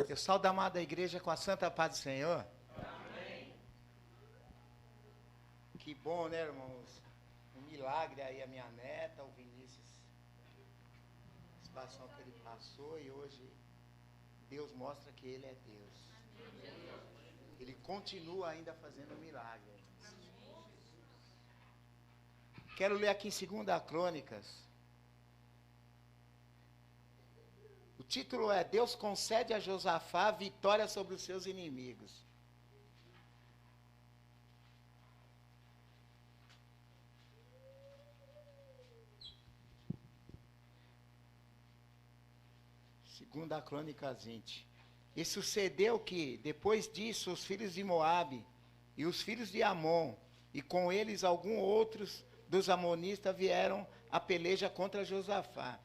Eu saúdo a amada igreja com a santa paz do Senhor. Amém. Que bom, né, irmãos? Um milagre aí a minha neta, o Vinícius. A situação que ele passou e hoje Deus mostra que ele é Deus. Ele continua ainda fazendo milagre. Quero ler aqui em 2 Crônicas. O título é: Deus concede a Josafá vitória sobre os seus inimigos. Segunda Crônicas 20. E sucedeu que, depois disso, os filhos de Moabe e os filhos de Amon, e com eles alguns outros dos amonistas, vieram a peleja contra Josafá.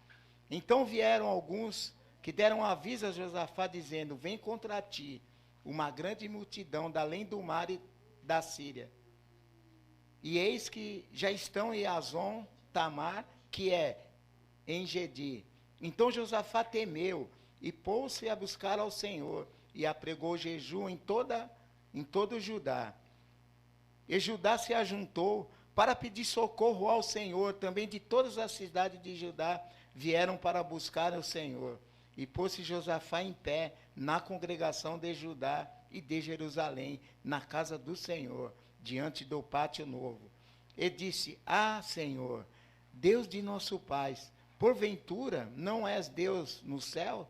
Então vieram alguns que deram aviso a Josafá, dizendo: vem contra ti uma grande multidão da além do mar e da Síria. E eis que já estão em Azon Tamar, que é em Gedi. Então Josafá temeu e pôs-se a buscar ao Senhor e apregou jejum em todo Judá. E Judá se ajuntou para pedir socorro ao Senhor. Também de todas as cidades de Judá vieram para buscar o Senhor. E pôs-se Josafá em pé na congregação de Judá e de Jerusalém, na casa do Senhor, diante do pátio novo. E disse: Ah, Senhor, Deus de nosso Pai, porventura não és Deus no céu?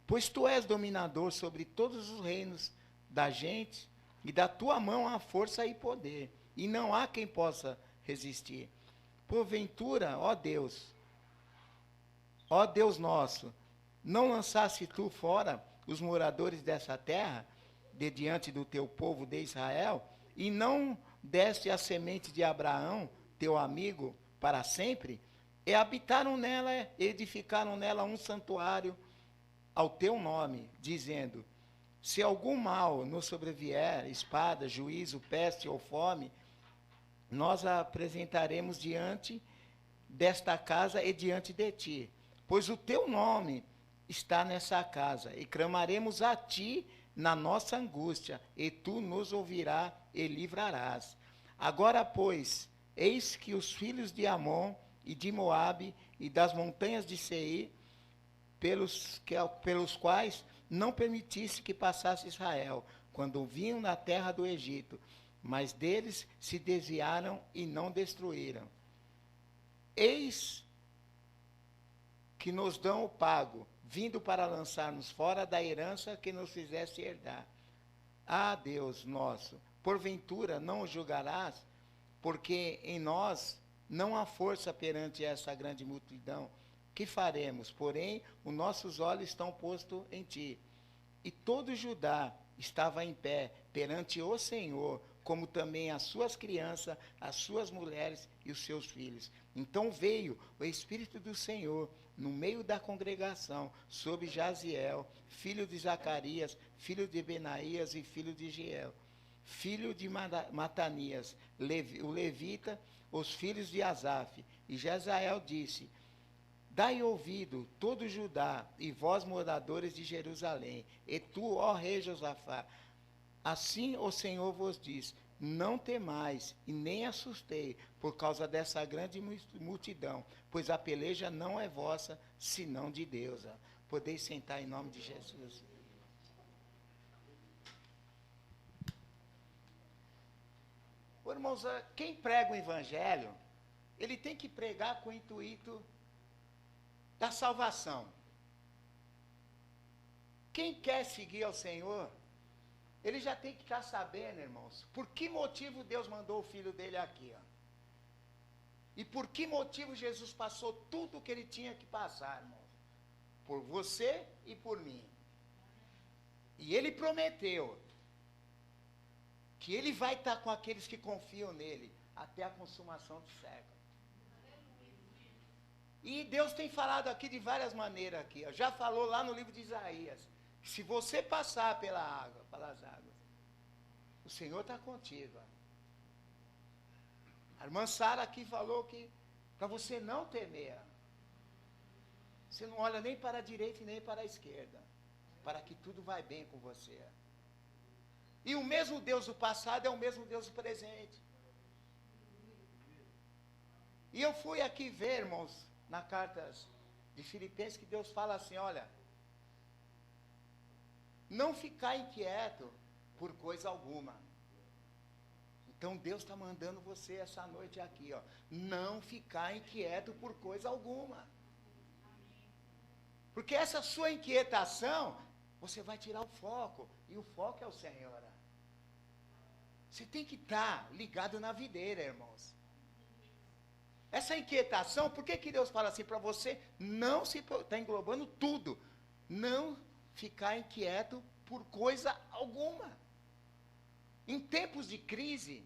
Pois tu és dominador sobre todos os reinos da gente, e da tua mão há força e poder, e não há quem possa resistir. Porventura, ó Deus nosso, não lançaste tu fora os moradores dessa terra, de diante do teu povo de Israel, e não deste a semente de Abraão, teu amigo, para sempre? E habitaram nela, edificaram nela um santuário ao teu nome, dizendo: se algum mal nos sobrevier, espada, juízo, peste ou fome, nós a apresentaremos diante desta casa e diante de ti, pois o teu nome está nessa casa, e clamaremos a ti na nossa angústia, e tu nos ouvirás e livrarás. Agora, pois, eis que os filhos de Amon e de Moabe e das montanhas de Seir, pelos quais não permitisse que passasse Israel, quando vinham na terra do Egito, mas deles se desviaram e não destruíram. Eis que nos dão o pago, vindo para lançar-nos fora da herança que nos fizeste herdar. Ah, Deus nosso, porventura não o julgarás, porque em nós não há força perante essa grande multidão. Que faremos? Porém, os nossos olhos estão postos em ti. E todo Judá estava em pé perante o Senhor, como também as suas crianças, as suas mulheres e os seus filhos. Então veio o Espírito do Senhor no meio da congregação sobre Jaziel, filho de Zacarias, filho de Benaías e filho de Giel, filho de Matanias, o levita, os filhos de Asaf. E Jezael disse: dai ouvido, todo Judá, e vós, moradores de Jerusalém, e tu, ó rei Josafá, assim o Senhor vos diz: não temais e nem assustei por causa dessa grande multidão, pois a peleja não é vossa, senão de Deus. Podeis sentar em nome de Jesus. Ô, irmãos, quem prega o evangelho, ele tem que pregar com o intuito da salvação. Quem quer seguir ao Senhor, ele já tem que estar sabendo, irmãos, por que motivo Deus mandou o Filho dele aqui, ó. E por que motivo Jesus passou tudo o que ele tinha que passar, irmãos? Por você e por mim. E ele prometeu que ele vai estar com aqueles que confiam nele até a consumação do século. E Deus tem falado aqui de várias maneiras aqui, ó. Já falou lá no livro de Isaías, que se você passar pelas águas, o Senhor está contigo. Ó. A irmã Sara aqui falou que para você não temer, você não olha nem para a direita e nem para a esquerda. para que tudo vai bem com você. E o mesmo Deus do passado é o mesmo Deus do presente. E eu fui aqui ver, irmãos, na carta de Filipenses, que Deus fala assim, olha, não ficar inquieto por coisa alguma. Então Deus está mandando você essa noite aqui, ó, não ficar inquieto por coisa alguma. Porque essa sua inquietação, você vai tirar o foco, e o foco é o Senhor. Você tem que estar ligado na videira, irmãos. Essa inquietação, por que Deus fala assim para você? Não se, está englobando tudo, não ficar inquieto por coisa alguma. Em tempos de crise,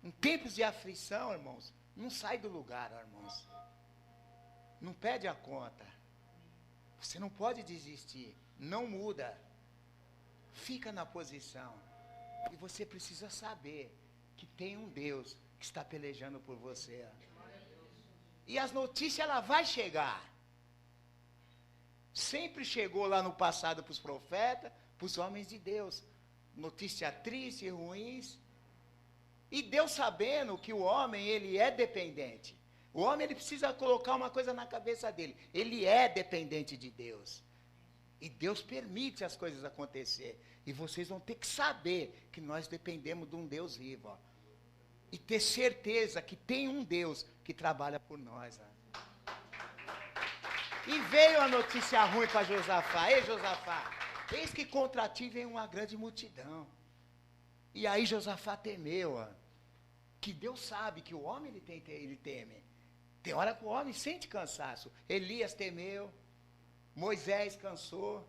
em tempos de aflição, irmãos, não sai do lugar, irmãos. Não pede a conta. Você não pode desistir, não muda. Fica na posição. E você precisa saber que tem um Deus que está pelejando por você. E as notícias, ela vai chegar. Sempre chegou lá no passado para os profetas, para os homens de Deus. Notícias tristes e ruins. E Deus sabendo que o homem, ele é dependente. O homem, ele precisa colocar uma coisa na cabeça dele. Ele é dependente de Deus. E Deus permite as coisas acontecer. E vocês vão ter que saber que nós dependemos de um Deus vivo. Ó. E ter certeza que tem um Deus que trabalha por nós. Ó. E veio a notícia ruim para Josafá. Ei, Josafá, eis que contra ti vem uma grande multidão. E aí Josafá temeu. Ó. Que Deus sabe que o homem ele teme. Tem hora que o homem sente cansaço. Elias temeu. Moisés cansou.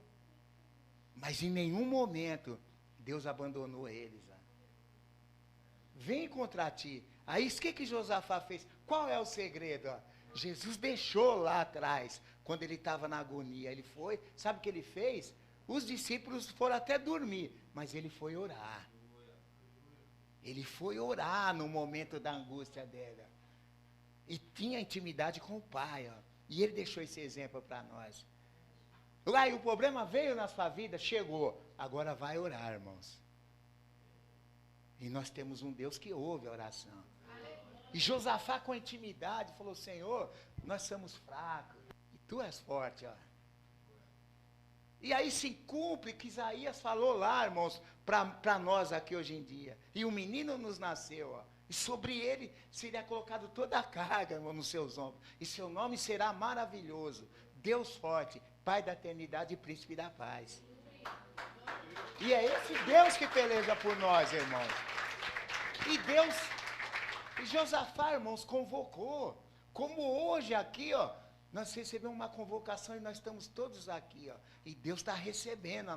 Mas em nenhum momento Deus abandonou eles. Ó. Vem contra ti. Aí o que Josafá fez? Qual é o segredo? Ó? Jesus deixou lá atrás, quando ele estava na agonia. Ele foi, sabe o que ele fez? Os discípulos foram até dormir, mas ele foi orar. Ele foi orar no momento da angústia dele. Ó. E tinha intimidade com o Pai. Ó. E ele deixou esse exemplo para nós. Lá, e o problema veio na sua vida, chegou. Agora vai orar, irmãos. E nós temos um Deus que ouve a oração. E Josafá com intimidade falou, Senhor, nós somos fracos. E tu és forte, ó. E aí se cumpre que Isaías falou lá, irmãos, para nós aqui hoje em dia. E o menino nos nasceu, ó. E sobre ele seria colocado toda a carga, irmão, nos seus ombros. E seu nome será maravilhoso. Deus forte, Pai da eternidade e Príncipe da paz. E é esse Deus que peleja por nós, irmãos. E Josafá, irmãos, convocou. Como hoje aqui, ó, nós recebemos uma convocação e nós estamos todos aqui, ó. E Deus está recebendo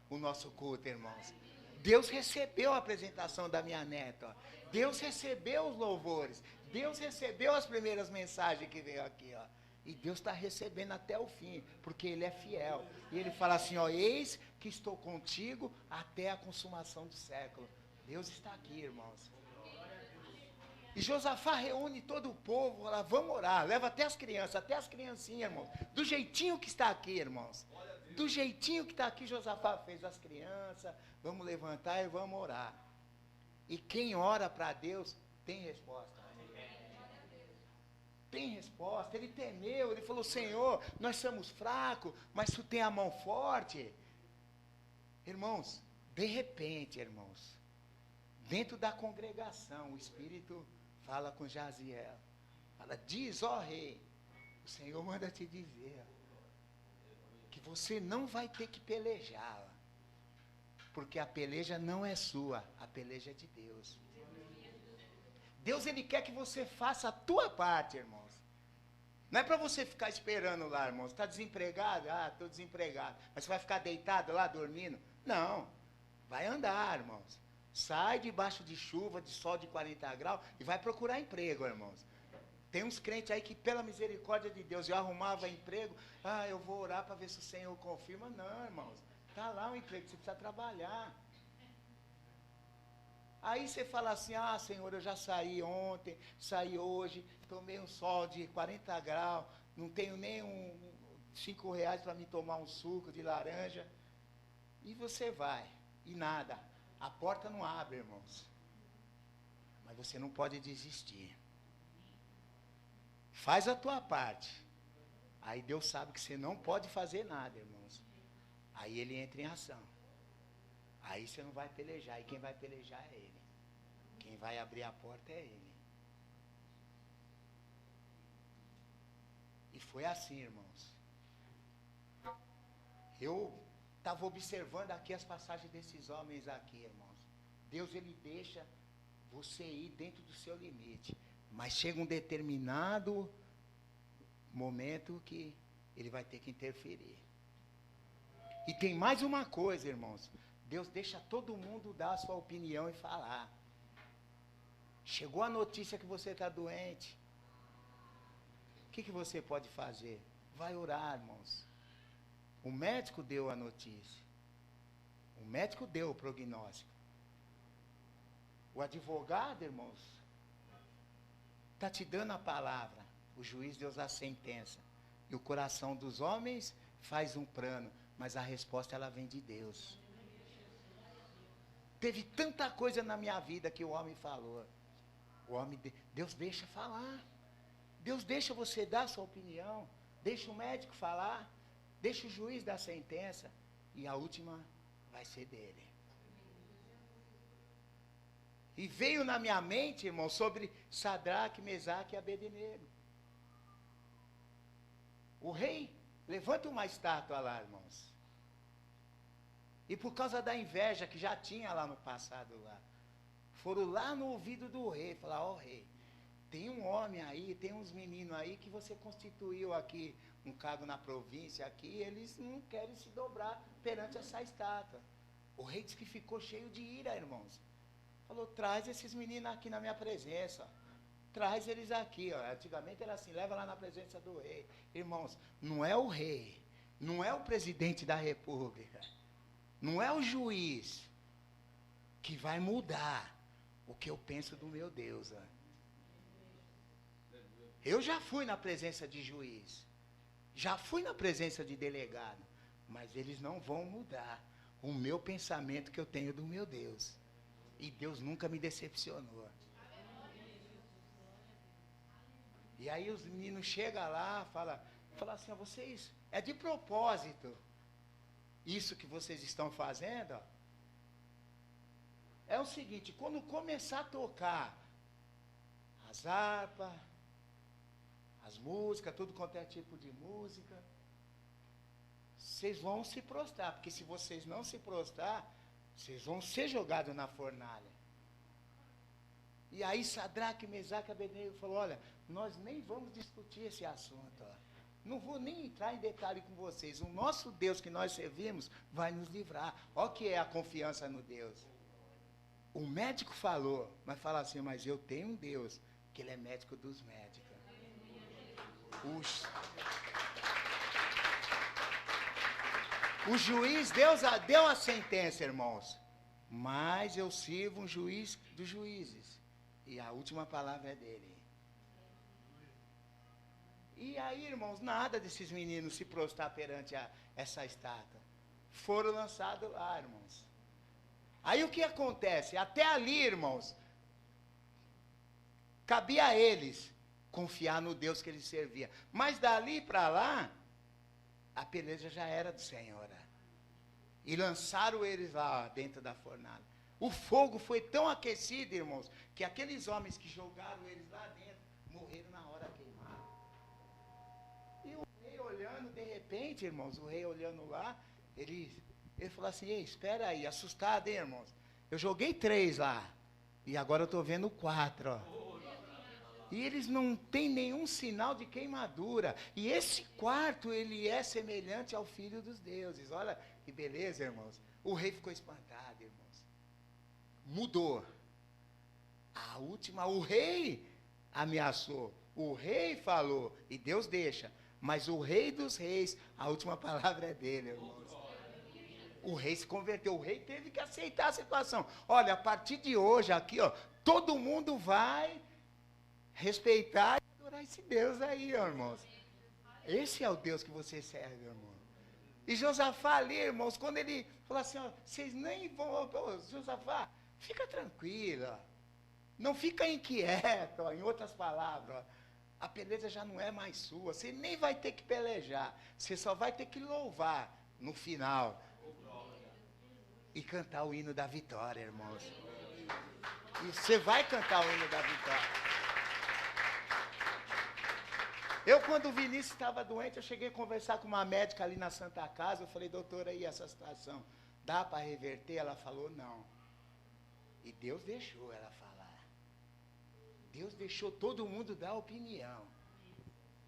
o nosso culto, irmãos. Deus recebeu a apresentação da minha neta, ó. Deus recebeu os louvores. Deus recebeu as primeiras mensagens que veio aqui, ó. E Deus está recebendo até o fim, porque Ele é fiel. E Ele fala assim, ó, eis que estou contigo até a consumação do século. Deus está aqui, irmãos. E Josafá reúne todo o povo, fala, vamos orar, leva até as crianças, até as criancinhas, irmãos. Do jeitinho que está aqui, irmãos. Do jeitinho que está aqui, Josafá fez as crianças, vamos levantar e vamos orar. E quem ora para Deus, tem resposta. Tem resposta, ele temeu, ele falou, Senhor, nós somos fracos, mas tu tem a mão forte. Irmãos, de repente, irmãos, dentro da congregação, o Espírito fala com Jaziel, fala, diz, ó rei, o Senhor manda te dizer, que você não vai ter que pelejar, porque a peleja não é sua, a peleja é de Deus. Deus, Ele quer que você faça a tua parte, irmãos. Não é para você ficar esperando lá, irmãos. Está desempregado? Ah, estou desempregado. Mas você vai ficar deitado lá, dormindo? Não. Vai andar, irmãos. Sai debaixo de chuva, de sol de 40 graus e vai procurar emprego, irmãos. Tem uns crentes aí que, pela misericórdia de Deus, eu arrumava emprego. Ah, eu vou orar para ver se o Senhor confirma. Não, irmãos. Está lá o emprego, você precisa trabalhar. Aí você fala assim, ah, Senhor, eu já saí ontem, saí hoje, tomei um sol de 40 graus, não tenho nem R$5 para me tomar um suco de laranja. E você vai, e nada. A porta não abre, irmãos. Mas você não pode desistir. Faz a tua parte. Aí Deus sabe que você não pode fazer nada, irmãos. Aí Ele entra em ação. Aí você não vai pelejar. E quem vai pelejar é Ele. Quem vai abrir a porta é Ele. E foi assim, irmãos. Eu estava observando aqui as passagens desses homens aqui, irmãos. Deus, Ele deixa você ir dentro do seu limite. Mas chega um determinado momento que Ele vai ter que interferir. E tem mais uma coisa, irmãos. Deus deixa todo mundo dar a sua opinião e falar. Chegou a notícia que você está doente. O que você pode fazer? Vai orar, irmãos. O médico deu a notícia. O médico deu o prognóstico. O advogado, irmãos, está te dando a palavra. O juiz deu a sentença. E o coração dos homens faz um plano. Mas a resposta, ela vem de Deus. Teve tanta coisa na minha vida que o homem falou. Deus deixa falar. Deus deixa você dar a sua opinião. Deixa o médico falar. Deixa o juiz dar a sentença. E a última vai ser dele. E veio na minha mente, irmão, sobre Sadraque, Mesaque e Abednego. O rei levanta uma estátua lá, irmãos. E por causa da inveja que já tinha lá no passado lá, foram lá no ouvido do rei, falar, ó rei, tem um homem aí, tem uns meninos aí que você constituiu aqui um cargo na província aqui, eles não querem se dobrar perante essa estátua. O rei disse que ficou cheio de ira, irmãos. Falou, traz esses meninos aqui na minha presença. Traz eles aqui, ó. Antigamente era assim, leva lá na presença do rei. Irmãos, não é o rei, não é o presidente da república, não é o juiz que vai mudar o que eu penso do meu Deus. Ó. Eu já fui na presença de juiz, já fui na presença de delegado, mas eles não vão mudar o meu pensamento que eu tenho do meu Deus. E Deus nunca me decepcionou. E aí os meninos chegam lá, falam assim, ó, vocês, é de propósito, isso que vocês estão fazendo, ó, é o seguinte, quando começar a tocar as harpas, as músicas, tudo quanto é tipo de música, vocês vão se prostrar, porque se vocês não se prostrar, vocês vão ser jogados na fornalha. E aí Sadraque, Mesaque e Abednego falou, olha, nós nem vamos discutir esse assunto, ó. Não vou nem entrar em detalhe com vocês. O nosso Deus que nós servimos vai nos livrar. Olha o que é a confiança no Deus. O médico falou, mas fala assim, mas eu tenho um Deus, que Ele é médico dos médicos. O juiz, Deus deu a sentença, irmãos. Mas eu sirvo um juiz dos juízes. E a última palavra é dele. E aí, irmãos, nada desses meninos se prostrar perante essa estátua. Foram lançados lá, irmãos. Aí o que acontece? Até ali, irmãos, cabia a eles confiar no Deus que eles serviam. Mas dali para lá, a peleja já era do Senhor. E lançaram eles lá dentro da fornalha. O fogo foi tão aquecido, irmãos, que aqueles homens que jogaram eles lá dentro, morreram na hora queimados. E o rei olhando, de repente, irmãos, o rei olhando lá, ele falou assim, ei, espera aí, assustado, hein, irmãos? Eu joguei 3 lá, e agora eu estou vendo 4, ó. E eles não têm nenhum sinal de queimadura. E esse quarto, ele é semelhante ao Filho dos Deuses. Olha que beleza, irmãos. O rei ficou espantado, irmãos. Mudou. A última, o rei ameaçou. O rei falou, e Deus deixa. Mas o rei dos reis, a última palavra é dele, irmãos. O rei se converteu. O rei teve que aceitar a situação. Olha, a partir de hoje aqui, ó, todo mundo vai respeitar e adorar esse Deus aí, ó, irmãos. Esse é o Deus que você serve, irmão. E Josafá ali, irmãos, quando ele falou assim, ó, vocês nem vão, ô, Josafá, fica tranquilo, ó, não fica inquieto, ó, em outras palavras, ó, a peleja já não é mais sua, você nem vai ter que pelejar, você só vai ter que louvar no final e cantar o hino da vitória, irmãos. E você vai cantar o hino da vitória. Eu, quando o Vinícius estava doente, eu cheguei a conversar com uma médica ali na Santa Casa. Eu falei, doutora, aí essa situação, dá para reverter? Ela falou, não. E Deus deixou ela falar. Deus deixou todo mundo dar opinião.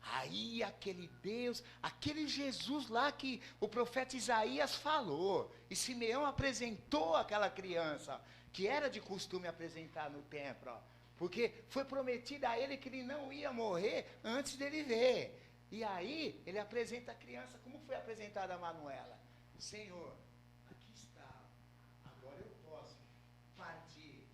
Aí aquele Deus, aquele Jesus lá que o profeta Isaías falou, e Simeão apresentou aquela criança, que era de costume apresentar no templo, ó. Porque foi prometido a ele que ele não ia morrer antes dele ver. E aí, ele apresenta a criança, como foi apresentada a Manuela? Senhor, aqui está, agora eu posso partir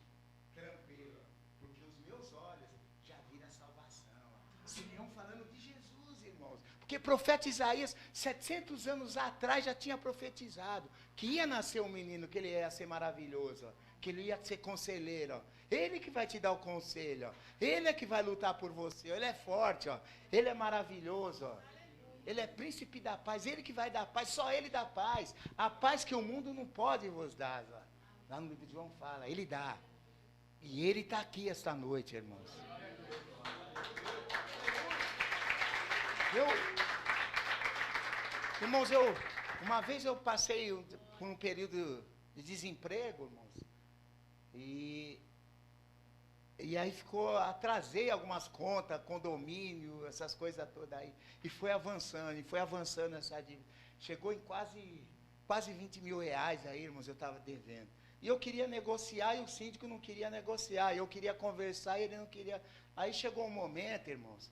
tranquilo, porque os meus olhos já viram a salvação. Simeão falando de Jesus, irmãos. Porque profeta Isaías, 700 anos atrás, já tinha profetizado que ia nascer um menino, que ele ia ser maravilhoso, que ele ia ser conselheiro, ó. Ele que vai te dar o conselho, ó. Ele é que vai lutar por você, ó. Ele é forte, ó. Ele é maravilhoso, ó. Ele é príncipe da paz, ele que vai dar paz, só ele dá paz, a paz que o mundo não pode vos dar, ó. Lá no livro de João fala, ele dá, e ele está aqui esta noite, irmãos. Irmãos, uma vez eu passei por um período de desemprego, irmãos, e aí atrasei algumas contas, condomínio, essas coisas todas aí. E foi avançando essa dívida. Chegou em quase 20 mil reais aí, irmãos, eu estava devendo. E eu queria negociar e o síndico não queria negociar. Eu queria conversar e ele não queria. Aí chegou um momento, irmãos,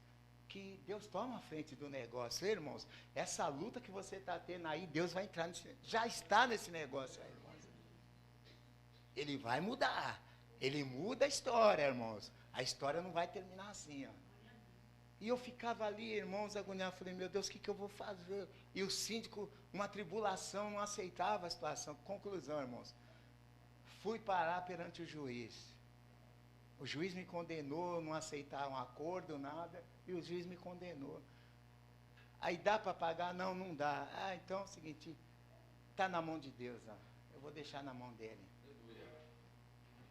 que Deus toma a frente do negócio. Irmãos, essa luta que você está tendo aí, Deus vai entrar já está nesse negócio aí, irmãos. Ele vai mudar. Ele muda a história, irmãos. A história não vai terminar assim, ó. E eu ficava ali, irmãos, agoniado. Falei, meu Deus, o que eu vou fazer? E o síndico, uma tribulação, não aceitava a situação. Conclusão, irmãos. Fui parar perante o juiz. O juiz me condenou, não aceitar um acordo, nada. E o juiz me condenou. Aí dá para pagar? Não, não dá. Ah, então é o seguinte, está na mão de Deus, ó. Eu vou deixar na mão dele.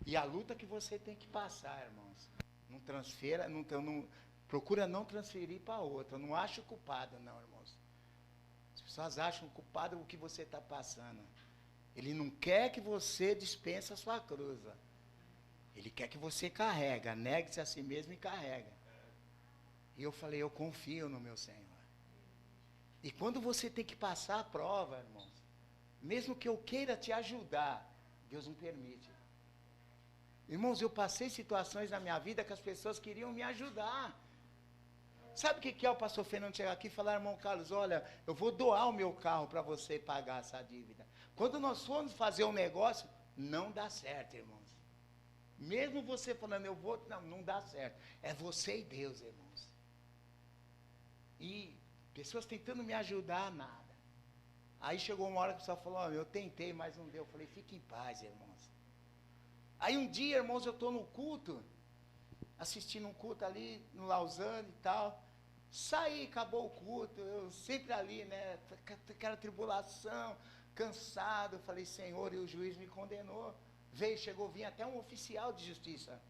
E a luta que você tem que passar, irmãos. Não transfira, procura não transferir para outra. Não acha o culpado, não, irmãos. As pessoas acham o culpado o que você está passando. Ele não quer que você dispense a sua cruz. Ó. Ele quer que você carrega, negue-se a si mesmo e carrega. E eu falei, eu confio no meu Senhor. E quando você tem que passar a prova, irmãos, mesmo que eu queira te ajudar, Deus não permite. Irmãos, eu passei situações na minha vida que as pessoas queriam me ajudar. Sabe o que é o pastor Fernando chegar aqui e falar, irmão Carlos, olha, eu vou doar o meu carro para você pagar essa dívida. Quando nós formos fazer um negócio, não dá certo, irmãos. Mesmo você falando, eu vou, não dá certo. É você e Deus, irmãos. E pessoas tentando me ajudar, nada. Aí chegou uma hora que o pessoal falou, oh, eu tentei, mas não deu. Eu falei, fique em paz, irmãos. Aí um dia, irmãos, eu estou no culto, assistindo um culto ali no Lausanne e tal. Saí, acabou o culto, eu sempre ali, né? Aquela tribulação, cansado. Eu falei, Senhor, e o juiz me condenou. Vinha até um oficial de justiça.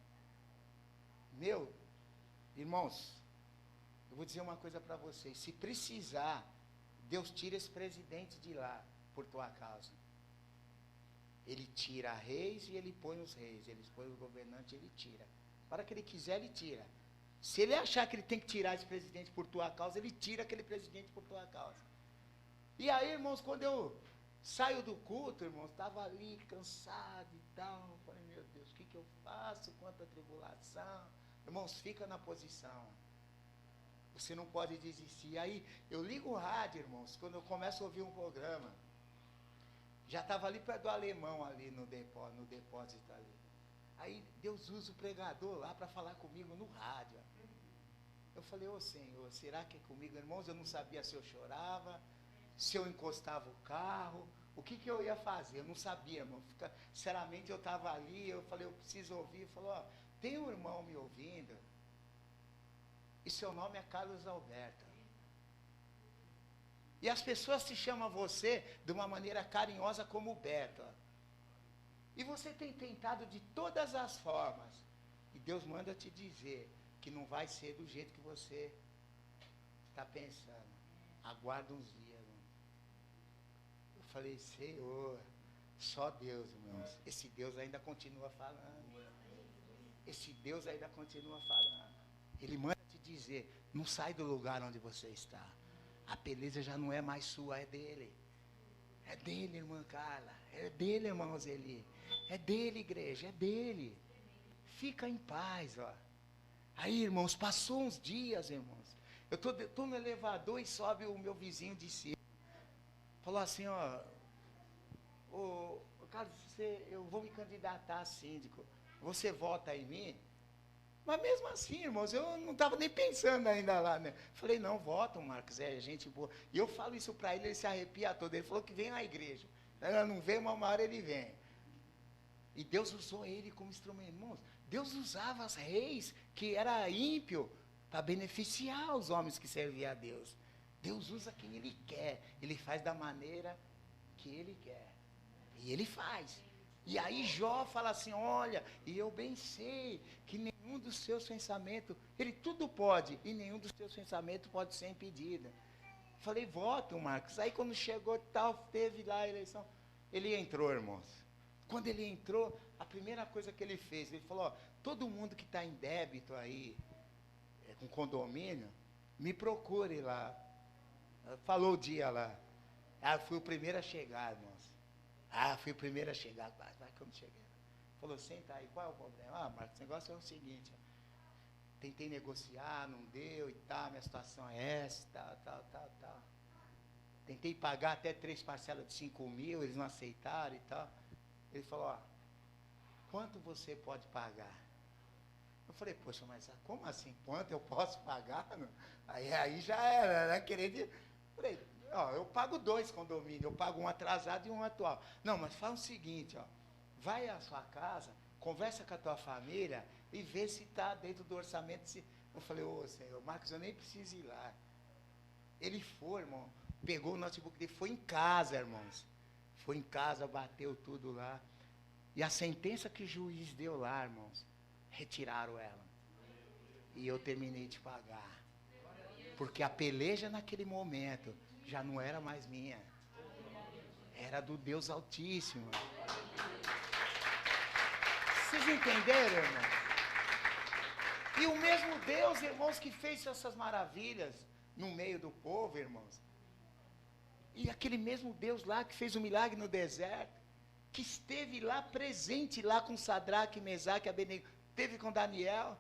Meu, irmãos, eu vou dizer uma coisa para vocês. Se precisar, Deus tira esse presidente de lá, por tua causa. Ele tira reis e ele põe os reis. Ele põe os governantes e ele tira. Para que ele quiser, ele tira. Se ele achar que ele tem que tirar esse presidente por tua causa, ele tira aquele presidente por tua causa. E aí, irmãos, quando eu saio do culto, irmãos, estava ali cansado e tal. Falei, meu Deus, o que eu faço? Quanta tribulação. Irmãos, fica na posição. Você não pode desistir. Aí, eu ligo o rádio, irmãos, quando eu começo a ouvir um programa. Já estava ali perto do alemão, ali no depósito ali. Aí Deus usa o pregador lá para falar comigo no rádio. Eu falei, ô Senhor, será que é comigo? Irmãos, eu não sabia se eu chorava, se eu encostava o carro, o que eu ia fazer? Eu não sabia, irmão. Sinceramente, eu estava ali, eu falei, eu preciso ouvir. Ele falou, ó, tem um irmão me ouvindo, e seu nome é Carlos Alberto. E as pessoas te chamam você de uma maneira carinhosa como Beto. E você tem tentado de todas as formas. E Deus manda te dizer que não vai ser do jeito que você está pensando. Aguarda uns dias, irmão. Eu falei, Senhor, só Deus, irmãos. Esse Deus ainda continua falando. Esse Deus ainda continua falando. Ele manda te dizer, não sai do lugar onde você está. A beleza já não é mais sua, é dele. É dele, irmã Carla. É dele, irmão Zeli. É dele, igreja, é dele. Fica em paz, ó. Aí, irmãos, passou uns dias, irmãos. Eu tô no elevador e sobe o meu vizinho de cima. Falou assim, ó. Ô, Carlos, eu vou me candidatar a síndico. Você vota em mim? Mas mesmo assim, irmãos, eu não estava nem pensando ainda lá, né? Falei, não, votam, Marcos, é gente boa. E eu falo isso para ele se arrepia todo. Ele falou que vem à igreja. Ela não vem, uma hora ele vem. E Deus usou ele como instrumento. Irmãos, Deus usava os reis, que era ímpio, para beneficiar os homens que serviam a Deus. Deus usa quem Ele quer. Ele faz da maneira que Ele quer. E Ele faz. E aí Jó fala assim, olha, e eu bem sei que nenhum dos seus pensamentos, ele tudo pode, e nenhum dos seus pensamentos pode ser impedido. Falei, voto, Marcos. Aí quando chegou tal, teve lá a eleição, ele entrou, irmãos. Quando ele entrou, a primeira coisa que ele fez, ele falou, ó, todo mundo que está em débito aí, com condomínio, me procure lá. Falou o dia lá. Ah, fui o primeiro a chegar, irmãos. Fui o primeiro a chegar. Vai que eu não cheguei. Falou, senta aí, qual é o problema? Marcos, o negócio é o seguinte, ó, tentei negociar, não deu e tal, minha situação é essa, tal. Tentei pagar até 3 parcelas de 5.000, eles não aceitaram e tal. Ele falou, ó, quanto você pode pagar? Eu falei, poxa, mas como assim? Quanto eu posso pagar? Aí já era, né? Querendo. Falei, ó, eu pago 2 condomínios, eu pago um atrasado e um atual. Não, mas fala o seguinte, ó, vai à sua casa, conversa com a tua família e vê se está dentro do orçamento. Eu falei, ô Senhor, Marcos, eu nem preciso ir lá. Ele foi, irmão, pegou o notebook dele, foi em casa, irmãos. Foi em casa, bateu tudo lá. E a sentença que o juiz deu lá, irmãos, retiraram ela. E eu terminei de pagar. Porque a peleja naquele momento já não era mais minha. Era do Deus Altíssimo. Vocês entenderam, irmão? E o mesmo Deus, irmãos, que fez essas maravilhas no meio do povo, irmãos. E aquele mesmo Deus lá que fez o milagre no deserto, que esteve lá presente lá com Sadraque, Mesaque e Abednego, teve com Daniel,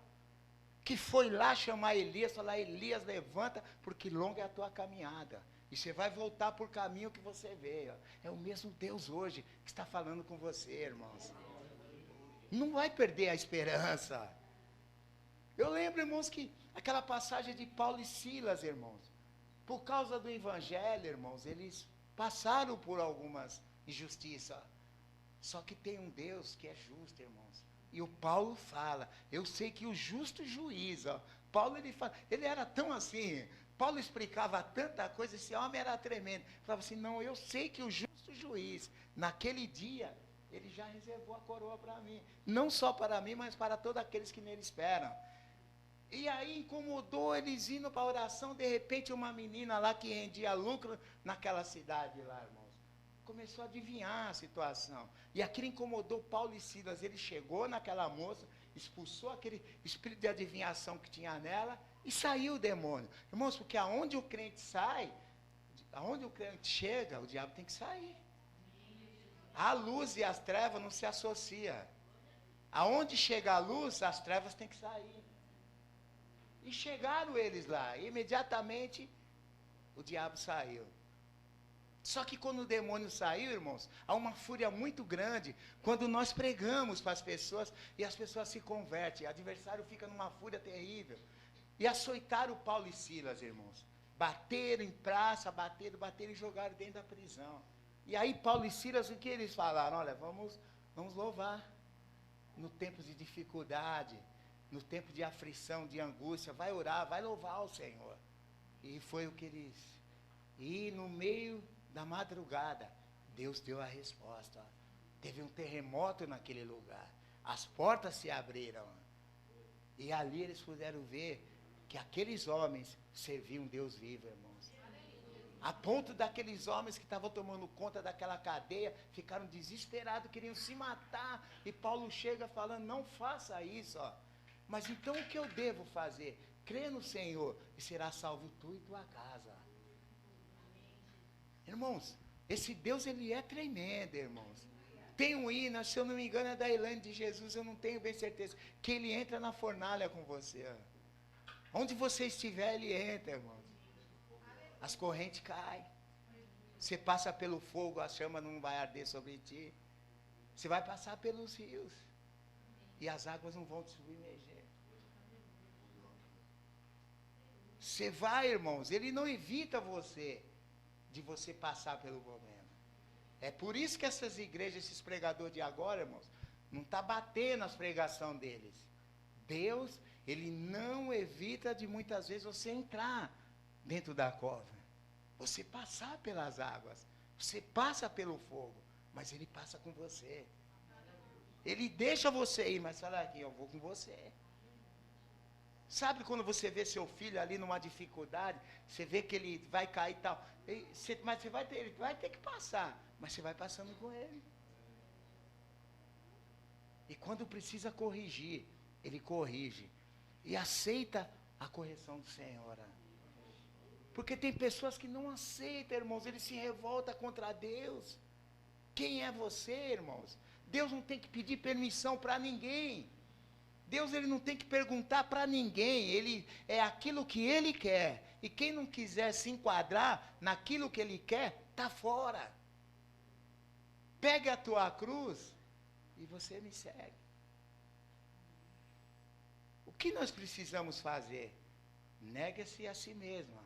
que foi lá chamar Elias, falar, Elias, levanta, porque longa é a tua caminhada. E você vai voltar por caminho que você veio. É o mesmo Deus hoje que está falando com você, irmãos. Não vai perder a esperança. Eu lembro, irmãos, que aquela passagem de Paulo e Silas, irmãos, por causa do evangelho, irmãos, eles passaram por algumas injustiças. Só que tem um Deus que é justo, irmãos. E o Paulo fala, eu sei que o justo juiz, ó, Paulo ele fala, ele era tão assim, Paulo explicava tanta coisa, esse homem era tremendo. Falava assim, não, eu sei que o justo juiz, naquele dia, ele já reservou a coroa para mim. Não só para mim, mas para todos aqueles que nele esperam. E aí incomodou eles indo para a oração, de repente uma menina lá que rendia lucro naquela cidade lá, irmãos. Começou a adivinhar a situação. E aquilo incomodou Paulo e Silas. Ele chegou naquela moça, expulsou aquele espírito de adivinhação que tinha nela e saiu o demônio. Irmãos, porque aonde o crente sai, aonde o crente chega, o diabo tem que sair. A luz e as trevas não se associam. Aonde chega a luz, as trevas têm que sair. E chegaram eles lá, e imediatamente o diabo saiu. Só que quando o demônio saiu, irmãos, há uma fúria muito grande quando nós pregamos para as pessoas e as pessoas se convertem. O adversário fica numa fúria terrível. E açoitaram Paulo e Silas, irmãos. bateram em praça, bateram e jogaram dentro da prisão. E aí Paulo e Silas, o que eles falaram? Olha, vamos louvar. No tempo de dificuldade, no tempo de aflição, de angústia, vai orar, vai louvar o Senhor. E foi o que eles... E no meio da madrugada, Deus deu a resposta. Teve um terremoto naquele lugar. As portas se abriram. E ali eles puderam ver que aqueles homens serviam um Deus vivo, irmãos. A ponto daqueles homens que estavam tomando conta daquela cadeia, ficaram desesperados, queriam se matar. E Paulo chega falando, não faça isso, ó. Mas então o que eu devo fazer? Crê no Senhor e será salvo tu e tua casa. Irmãos, esse Deus, ele é tremendo, irmãos. Tem um hino, se eu não me engano é da Elaine de Jesus, eu não tenho bem certeza, que ele entra na fornalha com você, ó. Onde você estiver, ele entra, irmãos. As correntes caem. Você passa pelo fogo, a chama não vai arder sobre ti. Você vai passar pelos rios. E as águas não vão te submerger. Você vai, irmãos, ele não evita você, de você passar pelo problema. É por isso que essas igrejas, esses pregadores de agora, irmãos, não está batendo as pregações deles. Deus, ele não evita de muitas vezes você entrar dentro da cova, você passar pelas águas, você passa pelo fogo, mas ele passa com você. Ele deixa você ir, mas fala aqui, eu vou com você. Sabe quando você vê seu filho ali numa dificuldade, você vê que ele vai cair e tal, mas ele vai ter que passar, mas você vai passando com ele. E quando precisa corrigir, ele corrige e aceita a correção do Senhor. Porque tem pessoas que não aceitam, irmãos, ele se revolta contra Deus. Quem é você, irmãos? Deus não tem que pedir permissão para ninguém. Deus, ele não tem que perguntar para ninguém. Ele é aquilo que ele quer. E quem não quiser se enquadrar naquilo que ele quer, está fora. Pega a tua cruz e você me segue. O que nós precisamos fazer? Nega-se a si mesmo.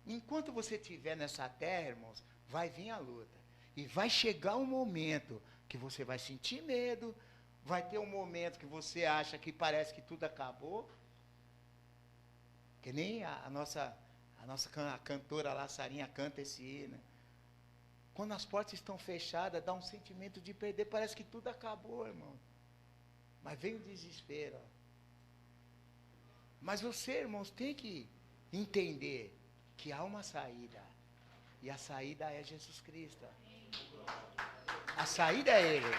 Enquanto você estiver nessa terra, irmãos, vai vir a luta. E vai chegar um momento que você vai sentir medo, vai ter um momento que você acha que parece que tudo acabou. Que nem a nossa cantora lá, Sarinha, canta esse hino. Quando as portas estão fechadas, dá um sentimento de perder, parece que tudo acabou, irmão. Mas vem o desespero. Ó. Mas você, irmãos, tem que entender que há uma saída. E a saída é Jesus Cristo. A saída é Ele.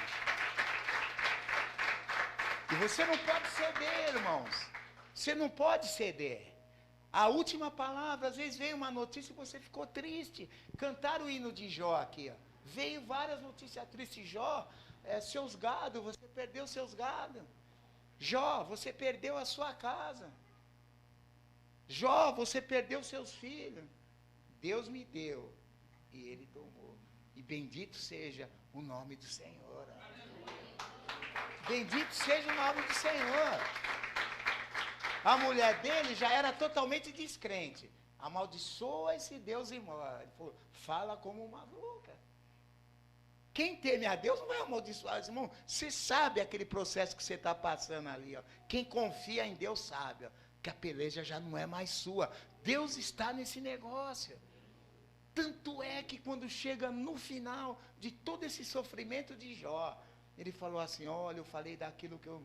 E você não pode ceder, irmãos. Você não pode ceder. A última palavra, às vezes veio uma notícia e você ficou triste. Cantaram o hino de Jó aqui, ó. Veio várias notícias tristes. Jó, seus gados, você perdeu seus gados. Jó, você perdeu a sua casa. Jó, você perdeu seus filhos. Deus me deu e Ele tomou. E bendito seja o nome do Senhor. Bendito seja o nome do Senhor. A mulher dele já era totalmente descrente. Amaldiçoa esse Deus e morre. Ele falou, fala como uma louca. Quem teme a Deus não vai amaldiçoar, irmão. Você sabe aquele processo que você está passando ali. Ó. Quem confia em Deus sabe, ó, que a peleja já não é mais sua. Deus está nesse negócio. Tanto é que quando chega no final de todo esse sofrimento de Jó, ele falou assim, olha, eu falei daquilo que eu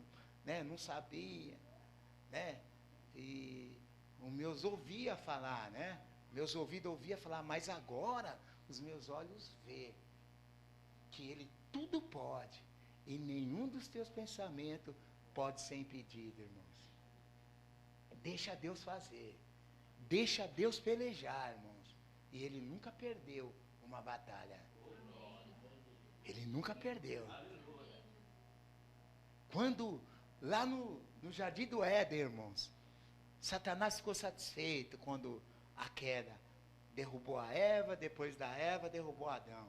não sabia, e os meus ouvia falar, meus ouvidos ouvia falar, mas agora os meus olhos vê que Ele tudo pode, e nenhum dos teus pensamentos pode ser impedido, irmãos. Deixa Deus fazer, deixa Deus pelejar, irmãos. E Ele nunca perdeu uma batalha. Ele nunca perdeu. Quando, lá no Jardim do Éden, irmãos, Satanás ficou satisfeito quando a queda derrubou a Eva, depois da Eva derrubou Adão.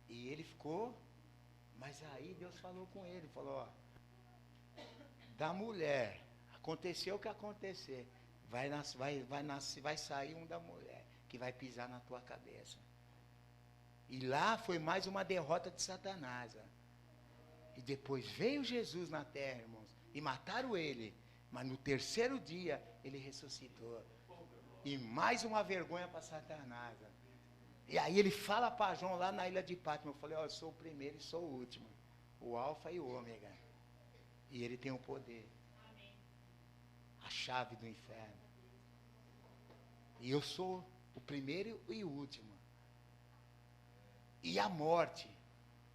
E ele ficou, mas aí Deus falou com ele, falou, ó, da mulher, aconteceu o que acontecer, vai sair um da mulher que vai pisar na tua cabeça. E lá foi mais uma derrota de Satanás. Ó. E depois veio Jesus na terra, irmãos, e mataram ele. Mas no terceiro dia, ele ressuscitou. E mais uma vergonha para Satanás. Ó. E aí ele fala para João lá na ilha de Pátmos. Eu falei, ó, eu sou o primeiro e sou o último. O alfa e o ômega. E ele tem o poder. A chave do inferno. E eu sou o primeiro e o último. E a morte,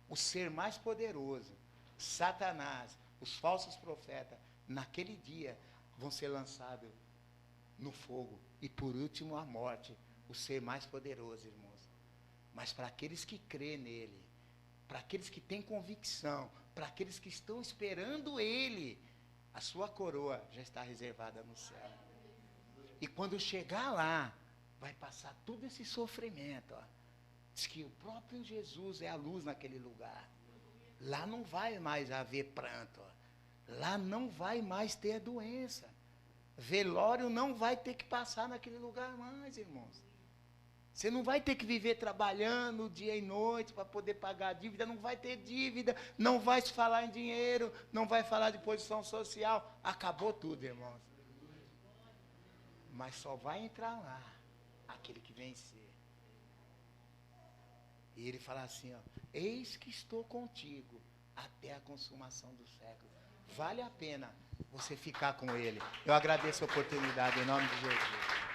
o ser mais poderoso, Satanás, os falsos profetas, naquele dia vão ser lançados no fogo. E por último a morte, o ser mais poderoso, irmãos. Mas para aqueles que crêem nele, para aqueles que têm convicção, para aqueles que estão esperando ele, a sua coroa já está reservada no céu. E quando chegar lá, vai passar todo esse sofrimento. Ó. Diz que o próprio Jesus é a luz naquele lugar. Lá não vai mais haver pranto. Ó. Lá não vai mais ter doença. Velório não vai ter que passar naquele lugar mais, irmãos. Você não vai ter que viver trabalhando dia e noite para poder pagar a dívida, não vai ter dívida, não vai se falar em dinheiro, não vai falar de posição social. Acabou tudo, irmãos. Mas só vai entrar lá aquele que vencer. E ele fala assim, ó, eis que estou contigo até a consumação do século. Vale a pena você ficar com ele. Eu agradeço a oportunidade em nome de Jesus.